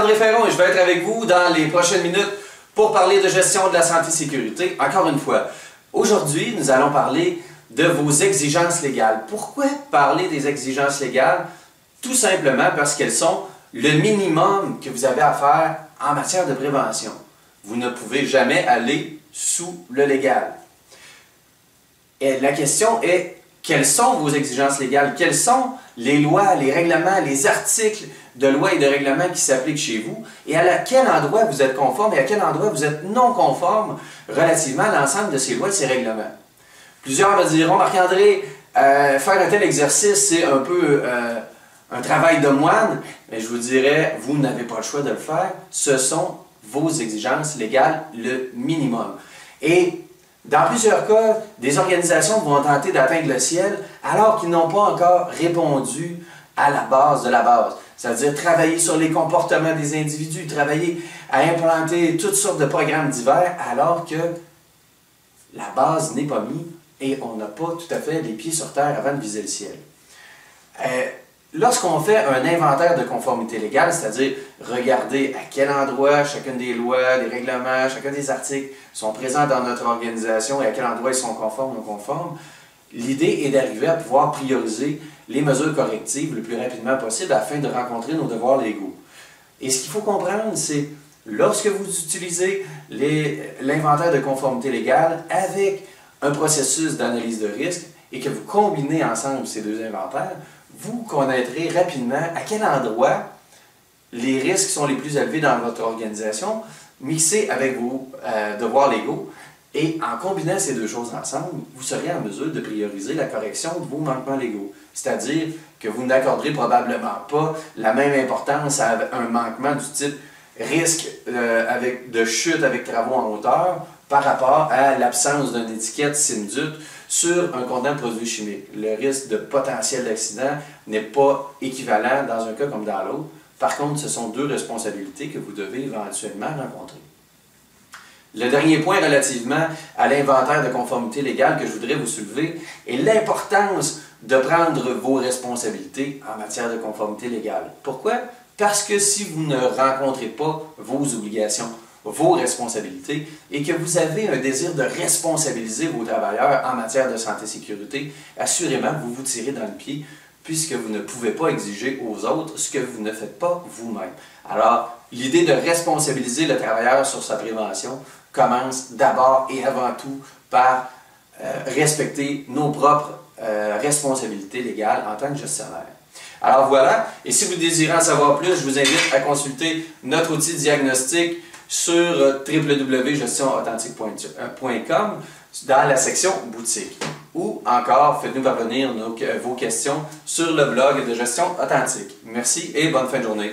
André Ferron et je vais être avec vous dans les prochaines minutes pour parler de gestion de la santé-sécurité. Encore une fois, aujourd'hui, nous allons parler de vos exigences légales. Pourquoi parler des exigences légales? Tout simplement parce qu'elles sont le minimum que vous avez à faire en matière de prévention. Vous ne pouvez jamais aller sous le légal. Et la question est, quelles sont vos exigences légales? Quelles sont les lois, les règlements, les articles de loi et de règlement qui s'appliquent chez vous? Et à quel endroit vous êtes conforme et à quel endroit vous êtes non conforme relativement à l'ensemble de ces lois et ces règlements? Plusieurs me diront, Marc-André, faire un tel exercice, c'est un peu un travail de moine, mais je vous dirais, vous n'avez pas le choix de le faire. Ce sont vos exigences légales, le minimum. Et dans plusieurs cas, des organisations vont tenter d'atteindre le ciel alors qu'ils n'ont pas encore répondu à la base de la base. C'est-à-dire travailler sur les comportements des individus, travailler à implanter toutes sortes de programmes divers alors que la base n'est pas mise et on n'a pas tout à fait les pieds sur terre avant de viser le ciel. Lorsqu'on fait un inventaire de conformité légale, c'est-à-dire regarder à quel endroit chacune des lois, des règlements, chacun des articles sont présents dans notre organisation et à quel endroit ils sont conformes ou non conformes, l'idée est d'arriver à pouvoir prioriser les mesures correctives le plus rapidement possible afin de rencontrer nos devoirs légaux. Et ce qu'il faut comprendre, c'est lorsque vous utilisez l'inventaire de conformité légale avec un processus d'analyse de risque et que vous combinez ensemble ces deux inventaires, vous connaîtrez rapidement à quel endroit les risques sont les plus élevés dans votre organisation, mixés avec vos devoirs légaux. Et en combinant ces deux choses ensemble, vous serez en mesure de prioriser la correction de vos manquements légaux. C'est-à-dire que vous n'accorderez probablement pas la même importance à un manquement du type risque de chute avec travaux en hauteur par rapport à l'absence d'une étiquette SIMDUT sur un contenant de produits chimiques. Le risque de potentiel d'accident n'est pas équivalent dans un cas comme dans l'autre. Par contre, ce sont deux responsabilités que vous devez éventuellement rencontrer. Le dernier point relativement à l'inventaire de conformité légale que je voudrais vous soulever est l'importance de prendre vos responsabilités en matière de conformité légale. Pourquoi? Parce que si vous ne rencontrez pas vos obligations, vos responsabilités, et que vous avez un désir de responsabiliser vos travailleurs en matière de santé-sécurité, assurément, vous vous tirez dans le pied, puisque vous ne pouvez pas exiger aux autres ce que vous ne faites pas vous-même. Alors, l'idée de responsabiliser le travailleur sur sa prévention commence d'abord et avant tout par respecter nos propres responsabilités légales en tant que gestionnaire. Alors voilà, et si vous désirez en savoir plus, je vous invite à consulter notre outil diagnostic sur www.gestionauthentique.com dans la section boutique. Ou encore, faites-nous parvenir vos questions sur le blog de Gestion Authentique. Merci et bonne fin de journée.